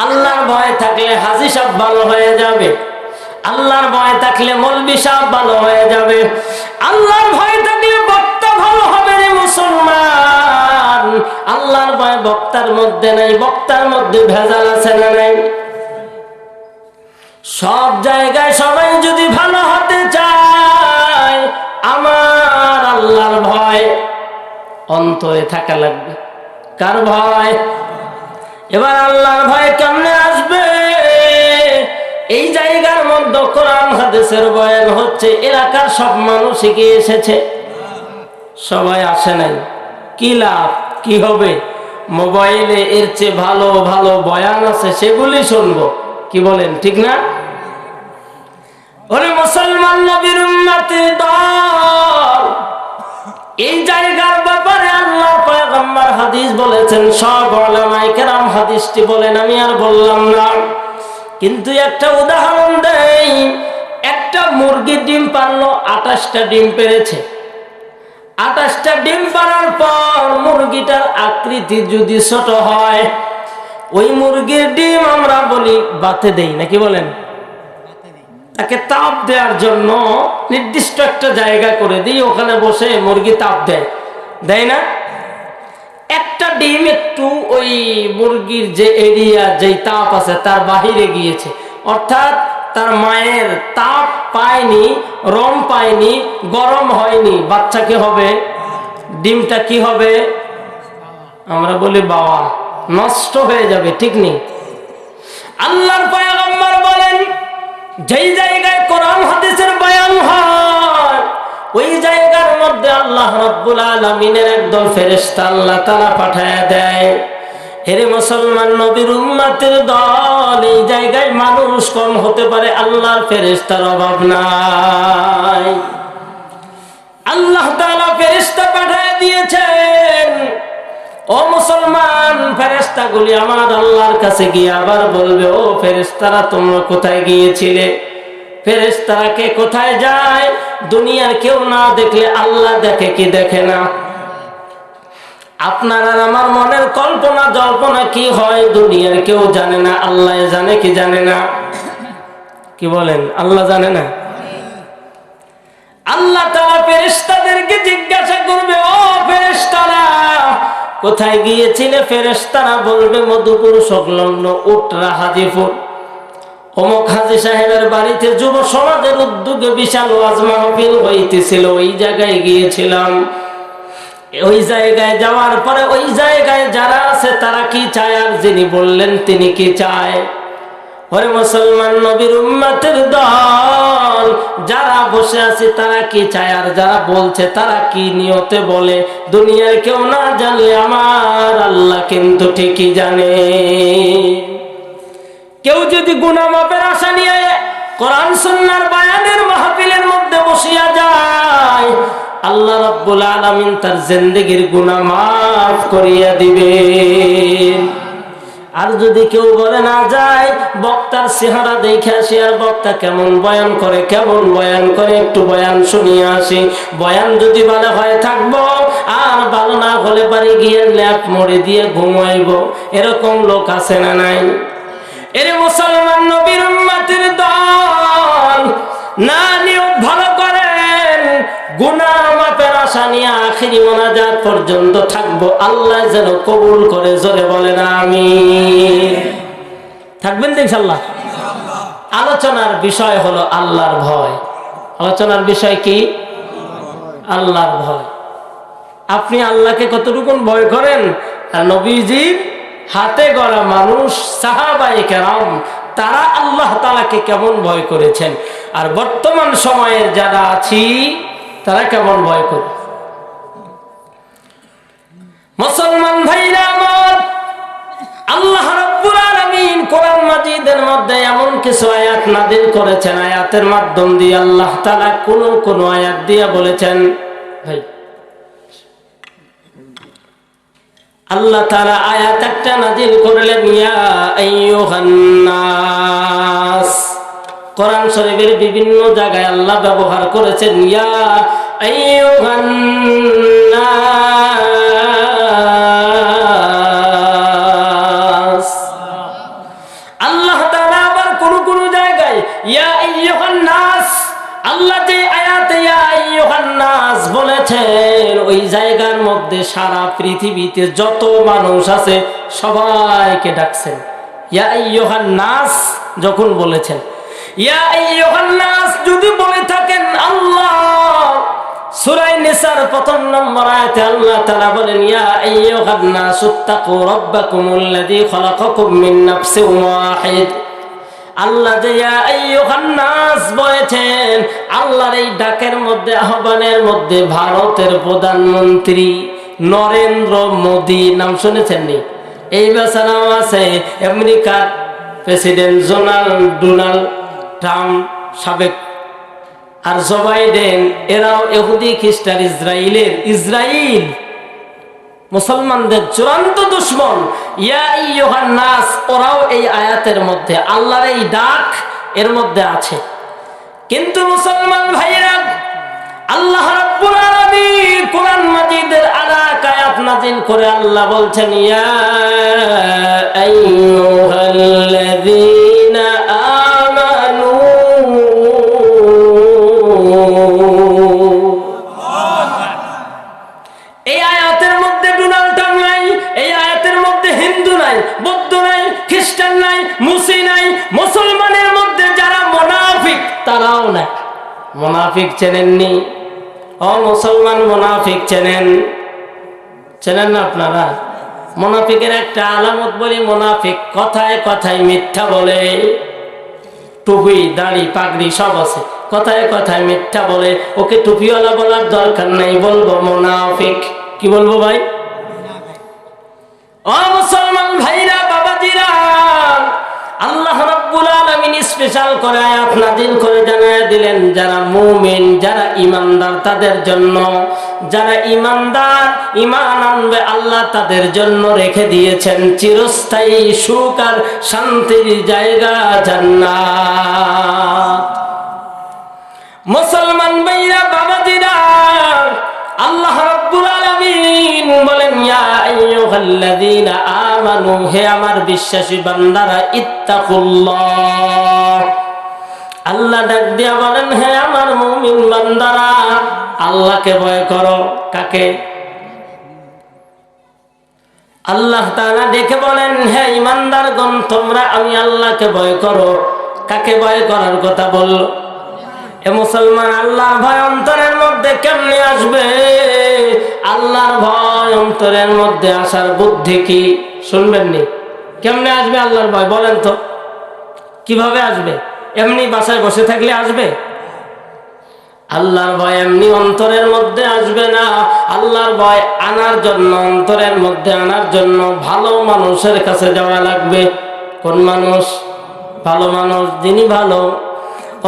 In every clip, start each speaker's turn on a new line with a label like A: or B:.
A: আল্লাহর ভয় থাকলে হাজী সাহেব ভালো হয়ে যাবে, আল্লাহর ভয় থাকলে মৌলবি সাহেব ভালো হয়ে যাবে, আল্লাহর ভয় থাকলে বক্তা ভালো হবে রে মুসলমান। আল্লাহর ভয় বক্তার মধ্যে নাই, বক্তার মধ্যে ভেজাল আছে না নাই? সব জায়গায় সবাই যদি ভালো হতে চায়, আমার আল্লাহর ভয় অন্তরে থাকা লাগবে। কার ভয়? এবার আল্লাহর ভয় কেমনে আসবে? এই জায়গার মধ্যে কোরআন হাদিসের বয়ান হচ্ছে, এলাকার সব মানুষ শিখে এসেছে, সবাই আসে নাই। কি লাভ? কি হবে? মোবাইলে এর চেয়ে ভালো ভালো বয়ান আছে, সেগুলি শুনবো। কি বলেন, ঠিক না? ওরে মুসলমান নবীর উম্মতের দল, এই জায়গার ব্যাপারে আল্লাহ পয়গম্বর হাদিস বলেছেন, সব উলামায়ে কেরাম হাদিসটি বলেন, আমি আর বললাম না। কিন্তু একটা উদাহরণ দেই। একটা মুরগি ডিম পারলো, 28টা ডিম পেড়েছে। 28টা ডিম পাড়ার পর মুরগিটার আকৃতি যদি ছোট হয়, ওই মুরগির ডিম আমরা বলি বাতে দেই, নাকি বলেন? তাকে তাপ দেওয়ার জন্য নির্দিষ্ট একটা জায়গা করে দিই, ওখানে বসে মুরগি তাপ দেয়, দেয় না? একটা ডিম একটু ওই মুরগির যে এরিয়া, যেই তাপ আছে তার বাহিরে গিয়েছে, অর্থাৎ তার মায়ের তাপ পায়নি, রম পায়নি, গরম হয়নি, বাচ্চা কি হবে? ডিমটা কি হবে? আমরা বলি বাবা, নষ্ট হয়ে যাবে, ঠিক নেই? আল্লাহর পয়গম্বর বলেন, যেই জায়গায় কোরআন হাদিসের বয়ান হয়, ওই জায়গার মধ্যে আল্লাহ রাব্বুল আলামিনের একদল ফেরেশতা আল্লাহ তাআলা পাঠায় দেয়। হেরে মুসলমান নবীর উম্মতের দল, এই জায়গায় মানুষ কম হতে পারে, আল্লাহর ফেরেশতার অভাব নাই। আল্লাহ তাআলা ফেরেশতা পাঠায় দিয়েছেন। ও মুসলমান, ফেরেশতাগুলি আমার আল্লাহর কাছে গিয়ে আবার বলবে, ও ফেরেশতারা তোমরা কোথায় গিয়েছিলে? ফেরেশতারা কে কোথায় যায়? দুনিয়ার কেউ না দেখলে আল্লাহ দেখে কি দেখে না? আপনার আর আমার মনের কল্পনা জল্পনা কি হয় দুনিয়ার কেউ জানে না, আল্লাহ জানে কি জানে না? কি বলেন, আল্লাহ জানে না? আল্লাহ তাআলা ফেরেশতাদেরকে জিজ্ঞাসা করবে, ও ফেরেশতারা কোথায় গিয়েছিলে? ফেরেশতারা বলবে, মধুপুর সংলগ্ন উটরা হাজীপুর, অমুক হাজী সাহেবের বাড়িতে যুব সমাজের উদ্যোগে বিশাল ওয়াজ মাহফিল হইতেছিল, ওই জায়গায় গিয়েছিলাম। ওই জায়গায় যাওয়ার পরে ওই জায়গায় যারা আছে তারা কি চায়, আর যিনি বললেন তিনি কি চায়? ওরে মুসলমান নবীর উম্মতের দল, যারা বসে আছে তারা কি চায়, আর যারা বলছে তারা কি নিয়তে বলে, দুনিয়ার কেউ না জানলে আমার আল্লাহ কিন্তু ঠিকই জানে। কেউ যদি গুনাহ মাপের আশা নিয়ে কোরআন সুন্নাহর বয়ানের মাহফিলের মধ্যে বসিয়া যায়, আল্লাহ রাব্বুল আলামিন তার জিন্দেগীর গুনাহ মাফ করিয়া দিবেন। আর যদি কেউ বলে না যায়, বক্তার চেহারা দেখে আসি, আর বক্তা কেমন বয়ান করে, কেমন বয়ান করে, একটু বয়ান শুনিয়ে আসি, বয়ান যদি ভালো হয় থাকবো, আর ভালো না হলে বাড়ি গিয়ে ল্যাপ মুড়ি দিয়ে ঘুমাইব, এরকম লোক আছে না নাই? এরে মুসলমান নবীর উম্মতের দল, না নিয়ত ভালো করেন, গুনাহ মাফের আশা নিয়ে আখিরি মোনাজাত পর্যন্ত থাকবো, আল্লাহ যেন কবুল করে, জোরে বলেন আমিন। থাকবেন তো ইনশাআল্লাহ? আলোচনার বিষয় হলো আল্লাহর ভয়। আলোচনার বিষয় কি? আল্লাহর ভয়। আপনি আল্লাহকে কতটুকু ভয় করেন? আর নবীজির হাতে গড়া মানুষ সাহাবায়ে কেরাম, তারা আল্লাহ তাআলাকে কেমন ভয় করেছেন, আর বর্তমান সময়ের যারা আছি তারা কেমন ভয় করে? মুসলমান ভাইরা আমার, আল্লাহ রাব্বুল আলামিন কোরআন মাজিদের মধ্যে এমন কিছু আয়াত নাযিল করেছেন, আয়াতের মাধ্যম দিয়ে আল্লাহ তাআলা কোন আয়াত দিয়ে বলেছেন, ভাই আল্লাহ তাআলা আয়াত একটা নাযিল করলেন, ইয়া আইয়ুহান নাস। কোরআন শরীফের বিভিন্ন জায়গায় আল্লাহ ব্যবহার করেছেন ইয়া আইয়ুহান নাস। ইয়া আইয়ুহান নাস, আল্লাহ যে আয়াতে ইয়া আইয়ুহান নাস বলেছেন, ওই জায়গার মধ্যে সারা পৃথিবীতে যত মানুষ আছে সবাইকে ডাকছেন। ইয়া আইয়ুহান নাস যখন বলেছেন, ইয়া আইয়ুহান নাস যদি বলে থাকেন আল্লাহ, সূরা নিসার প্রথম নম্বর আয়াতে আল্লাহ তাআলা বলেন, ইয়া আইয়ুহান নাস ইত্তাকু রাব্বাকুমুল্লাযী খালাকাকুম মিন নাফসিন ওয়াহিদ। আল্লাহ যে ইয়া আইয়ুহান নাস বলেছেন, আল্লাহর এই ডাকের মধ্যে, আহ্বানের মধ্যে ভারতের প্রধানমন্ত্রী নরেন্দ্র মোদী নাম শুনেছেন নি? এই বেচারাও আছে, আমেরিকার প্রেসিডেন্ট ডোনাল্ড ট্রাম্প সাবেক, আর জো বাইডেন, এরাও ইহুদি খ্রিস্টান ইসরাইল মুসলমানদের চূড়ান্ত দুশমন। ইয়া আইয়ুহান নাস, ওরাও এই আয়াতের মধ্যে, আল্লাহর এই ডাক এর মধ্যে আছে। কিন্তু মুসলমান ভাইরা, আল্লাহ রাব্বুল আলামিন কোরআন মাজিদের আরেক আয়াত নাযিল করে আল্লাহ বলছেন, ইয়া আইয়ুহাল্লাযীনা আমানু, এই আয়াতের মধ্যে ডোনাল্ড ট্রাম্প নাই, এই আয়াতের মধ্যে হিন্দু নাই, বৌদ্ধ নাই, খ্রিস্টান নাই, মুসলিম নাই, মুসলমানের মধ্যে যারা মুনাফিক তারাও নাই। মুনাফিক চেনেননি? ও মুসলমান, মুনাফিক চেনেন না আপনারা? মুনাফিকের একটা আলামত বলি, মুনাফিক কথায় কথায় মিথ্যা বলে। টুপি দাড়ি পাগড়ি সব আছে, কথায় কথায় মিথ্যা বলে। ওকে টুপিওয়ালা বলার দরকার নাই, বলবো মুনাফিক। কি বলবো ভাই? ও মুসলমান ভাইরা, বাবাজিরা, আল্লাহ রাব্বুল আলামিন স্পেশাল করে আয়াত নাযিল করে জানায়া দিলেন, যারা মুমিন, যারা ঈমানদার তাদের জন্য, যারা ঈমানদার ঈমান আনবে আল্লাহ তাদের জন্য রেখে দিয়েছেন চিরস্থায়ী সুখ আর শান্তির জায়গা জান্নাত। মুসলমান ভাইরা, বাবাজিরা, আল্লাহ রাব্বুল আলামিন বলেন, ইয়া আইয়ুহাল্লাযীনা আমানু, হে আমার বিশ্বাসী বান্দারা, ইত্তাকুল্লাহ, আল্লাহ ডাক দিয়া বলেন, হে আমার মুমিন বান্দারা, আল্লাহকে ভয় করো। কাকে? আল্লাহ তাআলা ডেকে বলেন, হে ঈমানদারগণ, তোমরা আমি আল্লাহকে ভয় করো। কাকে ভয় করার কথা বলল? এ মুসলমান, আল্লাহর ভয় অন্তরের মধ্যে কেমনে আসবে? আল্লাহর ভয় অন্তরের মধ্যে আসার বুদ্ধি কি শুনবেননি? কেমনে আসবে আল্লাহর ভয় বলেন তো? কিভাবে আসবে? এমনি বাসায় বসে থাকলে আসবে? আল্লাহর ভয় এমনি অন্তরের মধ্যে আসবে না। আল্লাহর ভয় আনার জন্য, অন্তরের মধ্যে আনার জন্য ভালো মানুষের কাছে যাওয়া লাগবে। কোন মানুষ? ভালো মানুষ, যিনি ভালো।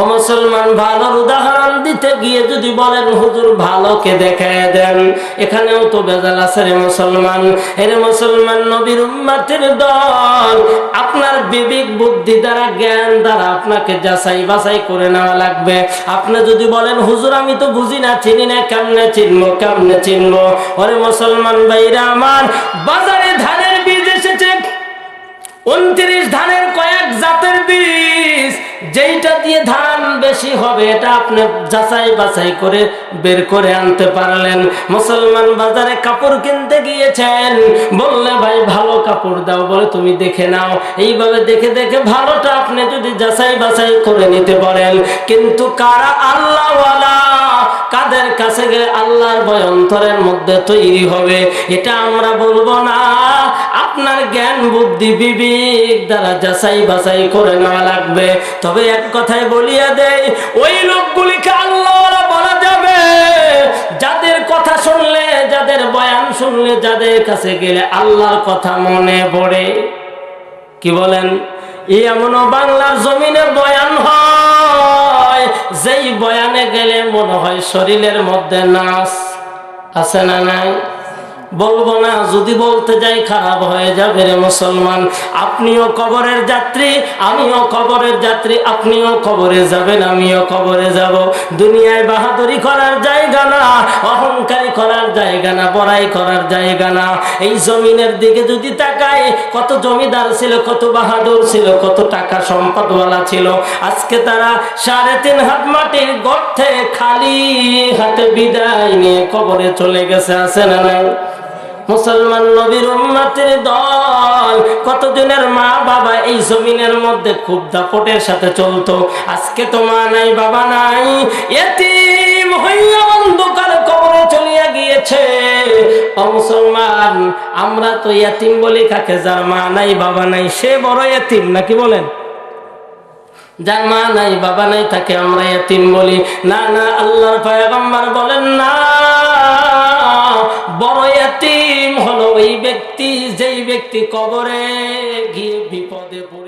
A: ও মুসলমান, ভালোর উদাহরণ দিতে গিয়ে যদি বলেন হুজুর ভালোকে দেখায় দেন, এখানেও তো বেজাল আছে রে মুসলমান। এরে মুসলমান, নবীর উম্মতের দল, আপনার বিবেক বুদ্ধি দ্বারা, জ্ঞান দ্বারা আপনাকে যাচাই বাছাই করে নেওয়া লাগবে। আপনি যদি বলেন হুজুর আমি তো বুঝি না, চিনি না, কেমনে চিনবো? ওরে মুসলমান ভাইরা আমার, বাজারে ধানের বীজ এসেছে 29 ধানের কয়েক জাতের বীজ, যেইটা দিয়ে ধান বেশি হবে এটা আপনি যাচাই বাছাই করে বের করে আনতে পারলেন। মুসলমান, বাজারে কাপড় কিনতে গিয়েছেন, বললে ভাই ভালো কাপড় দাও, বলে তুমি দেখে নাও। এইভাবে দেখে দেখে ভালোটা আপনি যদি যাচাই বাছাই করে নিতে পারেন, কিন্তু কারা আল্লাহওয়ালা, কাদের কাছে গেলে আল্লাহর ভয় অন্তরের মধ্যে তৈরি হবে, এটা আমরা বলবো না। আপনার জ্ঞান বুদ্ধি বিবেক দ্বারা যাচাই বাছাই করে নেওয়া লাগবে। তবে এক কথায় বলিয়া দেয়, ওই লোকগুলিকে আল্লাহওয়ালা বলা যাবে যাদের কথা শুনলে, যাদের বয়ান শুনলে, যাদের কাছে গেলে আল্লাহর কথা মনে পড়ে। কি বলেন? এমনও বাংলার জমিনে বয়ান হয়, যেই বয়ানে গেলে মনে হয় শরীরের মধ্যে নাচ আছে না নাই? বলবো না, যদি বলতে যাই খারাপ হয়ে যাবে রে মুসলমান। আপনিও কবরের যাত্রী, আমিও কবরের যাত্রী। আপনিও কবরে যাবেন, আমিও কবরে যাব। দুনিয়ায় বাহাদুরি করার জায়গা না, অহংকারী করার জায়গা না, বড়াই করার জায়গা না। এই জমিনের দিকে যদি তাকাই, কত জমিদার ছিল, কত বাহাদুর ছিল, কত টাকা সম্পদওয়ালা ছিল, আজকে তারা 3.5 হাত মাটির গর্তে খালি হাতে বিদায় নিয়ে কবরে চলে গেছে। আছে না নাই? মুসলমান নবীর উম্মতের দল, কতজনের মা বাবা এই জমিনের মধ্যে খুব দাপটের সাথে চলতো, আজকে তো মা নাই, বাবা নাই, এতিম হইয়া অন্ধকার কবরে চলিয়া গিয়েছে। ও মুসলমান, আমরা তো এতিম বলি কাকে? যার মা নাই, বাবা নাই, সে বড় এতিম, নাকি বলেন? যার মা নাই, বাবা নাই, তাকে আমরা এতিম বলি না। না, আল্লাহর পয়গম্বর বলেন না, বড় এতিম হলো ওই ব্যক্তি যেই ব্যক্তি কবরে গিয়ে বিপদে পড়ে